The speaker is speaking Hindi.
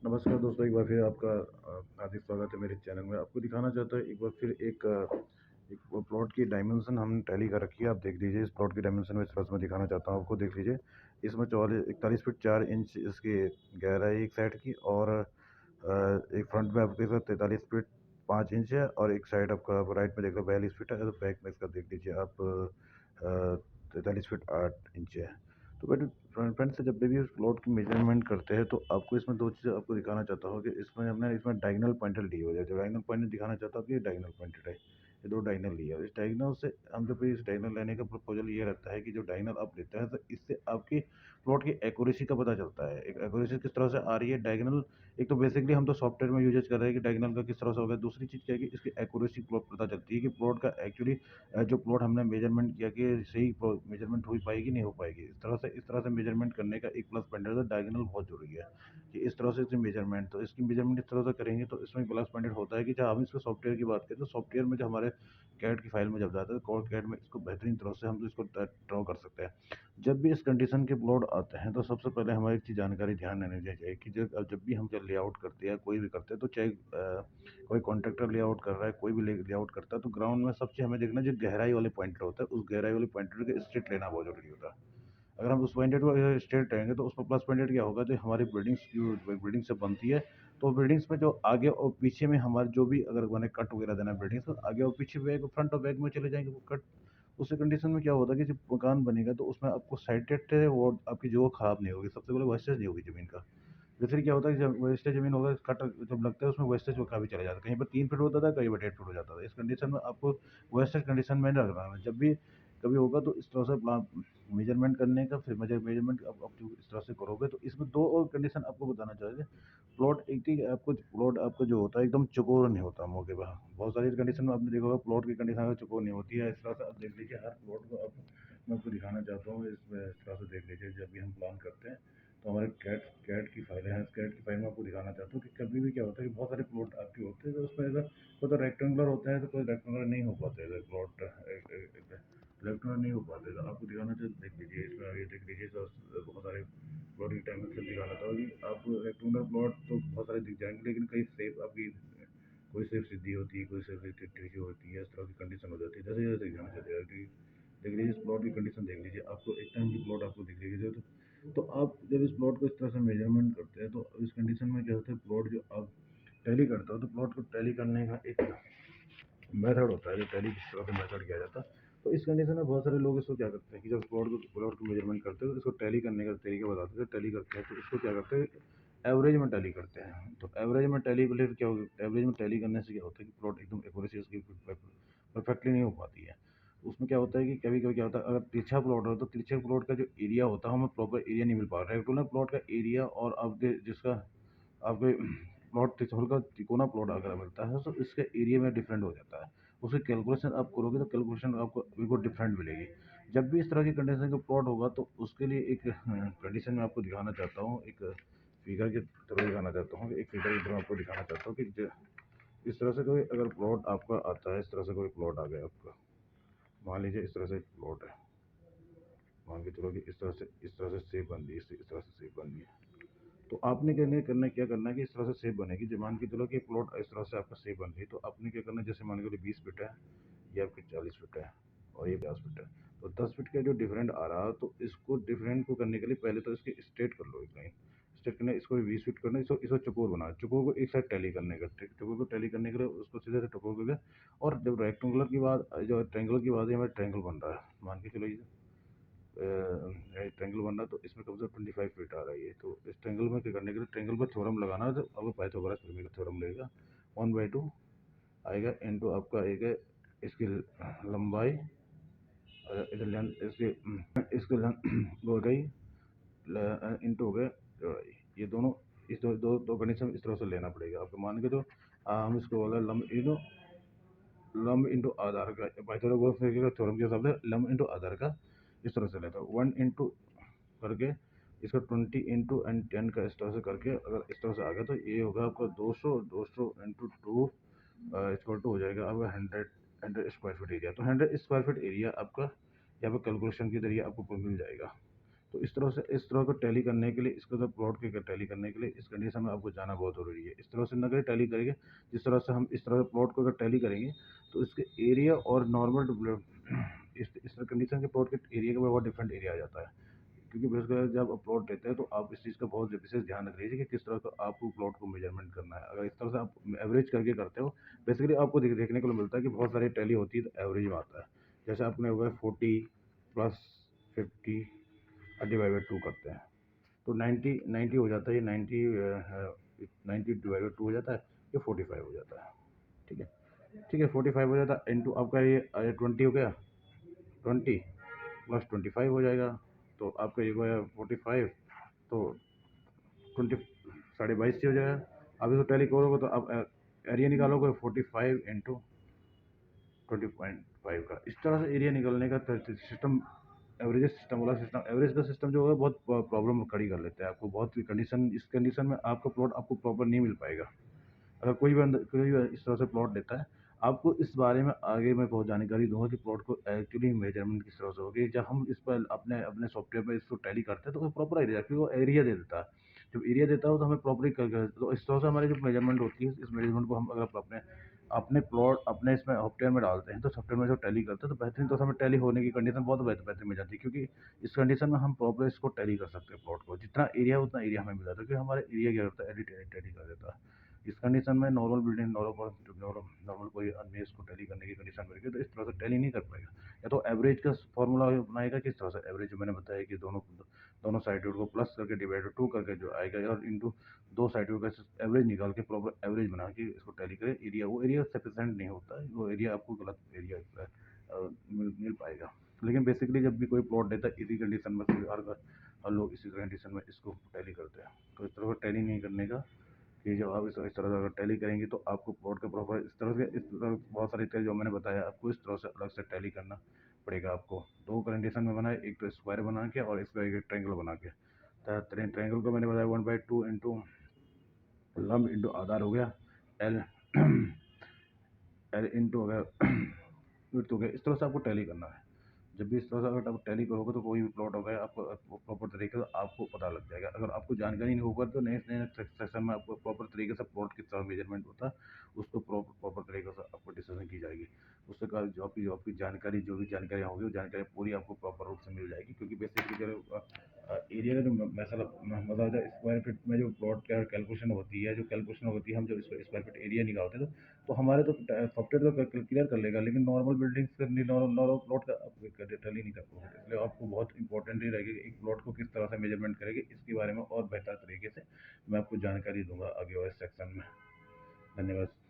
नमस्कार दोस्तों, एक बार फिर आपका हार्दिक स्वागत है मेरे चैनल में। आपको दिखाना चाहता हूँ एक बार फिर एक वो प्लॉट की डायमेंशन हमने टैली कर रखी है। आप देख लीजिए, इस प्लॉट की डायमेंशन में इस तरह से मैं दिखाना चाहता हूँ आपको। देख लीजिए, इसमें 41 फीट 4 इंच इसकी गहराई एक साइड की, और एक फ्रंट में आपके साथ 43 फीट 5 इंच है, और एक साइड आपका राइट में देख लो 42 फीट है, तो बैक में इसका देख लीजिए आप 43 फीट 8 इंच है। तो बट फ्रेंड से जब भी उस प्लॉट की मेजरमेंट करते हैं तो आपको इसमें दो चीज़ें आपको दिखाना चाहता हूँ कि इसमें डायगोनल पॉइंटर ली हो जाए। तो डायगोनल पॉइंटर दिखाना चाहता हूँ कि ये डायगोनल पॉइंटर है, ये दो डायगोनल लिया है। इस डायगोनल से हम जब भी इस डायगोनल लेने का प्रपोजल ये रहता है कि जो डायगोनल आप लेते हैं तो इससे आपकी प्लॉट की एक्यूरेसी का पता चलता है। एक एक्यूरेसी किस तरह से आ रही है डायगोनल। एक तो बेसिकली हम तो सॉफ्टवेयर में यूजेज कर रहे हैं कि डायगोनल का किस तरह से होगा। दूसरी चीज़ क्या है कि इसकी एक्यूरेसी प्लॉट पता चलती है कि प्लॉट का एक्चुअली जो प्लॉट हमने मेजरमेंट किया कि सही मेजरमेंट हो पाएगी नहीं हो पाएगी। इस तरह से मेजरमेंट करने का एक प्लस पॉइंट है। डायगोनल बहुत जरूरी है कि इस तरह से इसकी मेजरमेंट, तो इसकी मेजरमेंट इस तरह से करेंगे तो इसमें प्लस पॉइंट होता है कि जब हम इसको सॉफ्टवेयर की बात करें तो सॉफ्टवेयर में जो हमारे कैड की फाइल में जब जाता है तो कैड में इसको बेहतरीन तरह से हम तो इसको ड्रॉ कर सकते हैं। जब भी इस कंडीशन के प्लॉट आते हैं तो सबसे पहले हमारी एक चीज़ जानकारी ध्यान देनी चाहिए कि जब जब भी हम जब लेआउट करते हैं, कोई भी करते हैं, तो चाहे कोई कॉन्ट्रैक्टर लेआउट कर रहा है, कोई भी लेआउट करता है, तो ग्राउंड में सबसे हमें देखना जो गहराई वाले पॉइंटर होता है, उस गहराई वाले पॉइंटर के स्ट्रेट लेना बहुत जरूरी होता है। अगर हम उस पॉइंटेड को स्ट्रेट रहेंगे तो उसमें प्लस पॉइंटेड क्या होगा, जो हमारी बिल्डिंग्स जो बिल्डिंग से बनती है, तो बिल्डिंग्स में जो आगे और पीछे में हमारे जो भी अगर मैंने कट वगैरह देना है बिल्डिंग्स तो आगे और पीछे बैग फ्रंट और बैक में चले जाएंगे वो कट। उस कंडीशन में क्या होता है कि जब मकान बनेगा तो उसमें आपको साइटेड है वो आपकी जो खराब नहीं होगी। सबसे पहले वेस्टेज नहीं होगी ज़मीन का। जैसे क्या होता है कि जब वेस्टेज ज़मीन होगा कट जब लगता है उसमें वेस्टेज वो काफ़ी चला जाता है। कहीं पर 3 फीट होता था, कहीं पर 1.5 फीट हो जाता था। इस कंडीशन में आपको वेस्टेज कंडीशन में रखना है। जब भी कभी होगा तो इस तरह से प्लान मेजरमेंट करने का, फिर मेजरमेंट आप जो इस तरह से करोगे तो इसमें 2 और कंडीशन आपको बताना चाहिए। प्लॉट एक थी आपको, प्लॉट आपका जो होता है एकदम चौकोर नहीं होता मौके पर। बहुत सारी कंडीशन में आपने देखा होगा प्लॉट की कंडीशन अगर चौकोर नहीं होती है। इस तरह से आप देख लीजिए हर प्लॉट को आप, मैं आपको दिखाना चाहता हूँ इस तरह से देख लीजिए। जब भी हम प्लान करते हैं तो हमारे कैट कैट की फाइलें हैं। कैट की फाइल में आपको दिखाना चाहता हूँ कि कभी भी क्या होता है कि बहुत सारे प्लॉट आपके होते हैं तो उसमें अगर कोई तो रेक्टेंगुलर होता है तो कोई रेक्टेंगुलर नहीं हो पाते हैं प्लॉट, रेक्टेंगुलर नहीं हो पाते। तो आपको दिखाना चाहिए, देख लीजिए इसमें आगे देख लीजिए तो बहुत सारे प्लॉट की डायमेंशन दिखाना था कि आपको रेक्टेंगुलर प्लॉट तो बहुत सारे दिख जाएंगे, लेकिन कई शेप आपकी, कोई शेप सीधी होती है, कोई शेप तिरछी होती है। इस तरह की कंडीशन हो जाती है। जैसे जैसे दिखाना चाहते हैं कि देख लीजिए इस प्लॉट की कंडीशन देख लीजिए, आपको एक टाइम की प्लॉट आपको दिख लीजिए। तो आप जब इस प्लॉट को इस तरह से मेजरमेंट करते हैं तो इस कंडीशन में क्या होता है, प्लॉट जो आप टैली करते हो तो प्लॉट को टैली करने का एक मेथड होता है जो टैली किस तरह से मेथड किया जाता है। तो इस कंडीशन में बहुत सारे लोग इसको क्या करते हैं कि जब प्लॉट को मेजरमेंट करते हैं तो इसको टैली करने का तरीका बताते हैं। टैली करते हैं तो इसको क्या करते हैं, एवरेज में टैली करते हैं। तो एवरेज में टैली के लिए क्या होगा, एवरेज में टैली करने से क्या होता है कि प्लॉट एकदम एक्यूरेसी उसकी परफेक्टली नहीं हो पाती है। उसमें क्या होता है कि कभी कभी क्या होता है, अगर तिरछा प्लॉट हो तो तिरछे प्लॉट का जो एरिया होता है हमें प्रॉपर एरिया नहीं मिल पा रहा है। रेक्टेंगुलर प्लॉट का एरिया और आपके जिसका आपके प्लॉट त्रिकोण का तिकोना प्लॉट अगर मिलता है तो इसके एरिया में डिफरेंट हो जाता है। उसकी कैलकुलेशन आप करोगे तो कैलकुलेशन आपको बिल्कुल डिफरेंट मिलेगी। जब भी इस तरह की कंडीशन का प्लॉट होगा तो उसके लिए एक कंडीशन में आपको दिखाना चाहता हूँ, एक फिगर के थ्रू दिखाना चाहता हूँ, एक फिगर के थ्रू आपको दिखाना चाहता हूँ कि इस तरह से कोई अगर प्लॉट आपका आता है, इस तरह से कोई प्लॉट आ गया आपका, मान लीजिए इस तरह से एक प्लॉट है, मान के चलो कि इस तरह से सेप बन रही है, इस तरह से सेप बन रही है। तो आपने क्या करना है कि इस तरह से सेप बनेगी। जब मान के चलो कि प्लॉट इस तरह से आपका सेप बन रही है तो आपने क्या करना है, जैसे मान के चलो 20 फीट है, ये आपके 40 फीट है, और ये 50 फीट है। तो 10 फीट का जो डिफरेंट आ रहा है तो इसको डिफरेंट को करने के लिए पहले तो इसके स्ट्रेट कर लो एक लाइन। स्ट्रेट करना, इसको भी 20 फीट करना, इसको चकोर बना, चकोर को एक साइड टैली करने का, चकोर को टैली करने के लिए उसको सीधे से चकोर करके। और जब रेक्टेंगुलर की बात, जो ट्रायंगल की बात है, हमारा ट्रायंगल बन रहा है, मान के चलो ये ट्रायंगल बन रहा है तो इसमें कम से कम 25 फीट आ रही है। तो इस ट्रायंगल में क्या करने के लिए, ट्रायंगल पर थ्योरम लगाना है। तो आपको पाइथागोरस का थ्योरम लगेगा, 1/2 आएगा इंटू आपका आएगा इसकी लंबाई, इधर लेंथ इसकी लेंथ हो गई, इंटू हो गया चौड़ाई। ये दोनों इस दो कंडीशन इस तरह से लेना पड़ेगा आपको। मान के तो हम इसको बोला लंब इंटू आधार का, पाइथागोरस का थ्योरम के हिसाब से लंब इंटू आधार का इस तरह से लेता हूँ। 1 इंटू करके इसका 20 इंटू 10 का इस तरह से करके अगर इस तरह से आ गया तो ये होगा आपका 200 इंटू 2 इक्वल टू हो जाएगा आपका 100 स्क्वायर फीट एरिया। तो 100 स्क्वायर फीट एरिया आपका यहाँ पे कैलकुलेशन के जरिए आपको मिल जाएगा। तो इस तरह को टैली करने के लिए, इसको तो प्लॉट के टैली करने के लिए इस कंडीशन में आपको जाना बहुत ज़रूरी है। इस तरह से ना करें टैली करेंगे, जिस तरह से हम इस तरह से प्लॉट को अगर टैली करेंगे, तो इसके एरिया और नॉर्मल इस कंडीशन के प्लॉट के एरिया का बहुत डिफरेंट एरिया आ जाता है। क्योंकि बेसिकली जब आप प्लॉट लेते हैं तो आप इस चीज़ का बहुत विशेष ध्यान रख लीजिए कि किस तरह का आपको प्लॉट को मेजरमेंट करना है। अगर इस तरह से आप एवरेज करके करते हो, बेसिकली आपको देखने को मिलता है कि बहुत सारी टैली होती है तो एवरेज में आता है। जैसे आपने हुआ 40 प्लस 50 डिवाइड बाई 2 करते हैं, तो 90 हो जाता है, ये 90 डिवाइड बाई 2 हो जाता है, ये 45 हो जाता है। ठीक है, ठीक है, 45 हो जाता है इंटू आपका ये 20 हो गया, 20 प्लस 25 हो जाएगा, तो आपका ये गया 45, तो 20 22.5 से हो जाएगा। अब इसको टैली करोगे तो अब एरिया निकालोगे 45 इंटू 20.5 का। इस तरह से एरिया निकलने का सिस्टम, एवरेज का सिस्टम जो है बहुत प्रॉब्लम खड़ी कर लेता है आपको। बहुत कंडीशन, इस कंडीशन में आपका प्लॉट आपको प्रॉपर नहीं मिल पाएगा। अगर कोई भी इस तरह से प्लॉट लेता है, आपको इस बारे में आगे मैं बहुत जानकारी दूंगा कि प्लॉट को एक्चुअली मेजरमेंट किस तरह से होगी। जब हम इस पर अपने अपने सॉफ्टवेयर पर इसको टैली करते हैं तो वो प्रॉपर एरिया, क्योंकि वो एरिया दे देता है। जब एरिया देता है तो हमें प्रॉपरली कर, तो इस तरह से हमारी जो मेजरमेंट होती है, इस मेजरमेंट को हम अगर अपने अपने प्लॉट अपने इसमें सॉफ्टवेयर में डालते हैं, तो सॉफ्टवेयर में जो टैली करते हैं तो बेहतरीन, तो हमें टैली होने की कंडीशन बहुत बेहतर मिल जाती है। क्योंकि इस कंडीशन में हम प्रॉपर इसको टैली कर सकते हैं प्लॉट को, जितना एरिया उतना एरिया हमें मिल जाता है, क्योंकि हमारे एरिया क्या करता है, टैली कर देता है। इस कंडीशन में नॉर्मल बिल्डिंग, नॉर्मल कोई आदमी इसको टैली करने की कंडीशन में रहेगी तो इस तरह से टैली नहीं कर पाएगा। या तो एवरेज का फॉर्मूला बनाएगा, किस तरह से एवरेज, जो मैंने बताया कि दोनों दोनों साइड को प्लस करके डिवाइड 2 करके जो आएगा, और इंटू दो साइड का एवरेज निकाल के प्रॉपर एवरेज बना के इसको टैली करें। एरिया, वो एरिया सफिशेंट नहीं होता है, वो एरिया आपको गलत एरिया मिल पाएगा। लेकिन बेसिकली जब भी कोई प्लॉट देता है इसी कंडीशन में, हर लोग इसी कंडीशन में इसको टैली करते हैं। तो इस तरह का टैली नहीं करने का, कि जब आप इस तरह से अगर टैली करेंगे तो आपको प्लॉट का प्रॉपर इस तरह बहुत सारे तरीके जो मैंने बताया आपको, इस तरह से अलग से टैली करना पड़ेगा आपको। दो कंडीशन में बनाए, एक तो स्क्वायर बना के और इसका एक ट्रायंगल बना के। ट्रायंगल को मैंने बताया 1/2 इंटू लंब इंटू आधार हो गया, एल एल इंटू हो गया विड्थ हो गया। इस तरह से आपको टैली करना है। जब भी इस तरह से अगर आप टैली करोगे तो कोई भी प्लॉट होगा आपको प्रॉपर तरीके से आपको पता लग जाएगा। अगर आपको जानकारी नहीं होगा तो नेक्स्ट सेक्शन में आपको प्रॉपर तरीके से प्लॉट किस तरह मेजरमेंट होता है, उसको प्रॉपर तरीके से आपको डिसीजन की जाएगी। उससे का जो आपकी जानकारी, जो भी जानकारी होगी, वो जानकारी पूरी आपको प्रॉपर रूप से मिल जाएगी। क्योंकि बेसिकली जो एरिया का जो मसला मतलब स्क्वायर फीट में जो प्लॉट का कैलकुलेशन होती है, हम जब स्क्वायर फीट एरिया निकालते हैं तो हमारे तो सॉफ्टवेयर तो क्लियर कर लेगा, लेकिन नॉर्मल बिल्डिंग्स का नॉर्मल प्लॉट का टैली नहीं कर पाओगे। इसलिए आपको बहुत इंपॉर्टेंट ही रहेगा कि एक प्लॉट को किस तरह से मेजरमेंट करेंगे, इसके बारे में और बेहतर तरीके से मैं आपको जानकारी दूंगा आगे वाले सेक्शन में। धन्यवाद।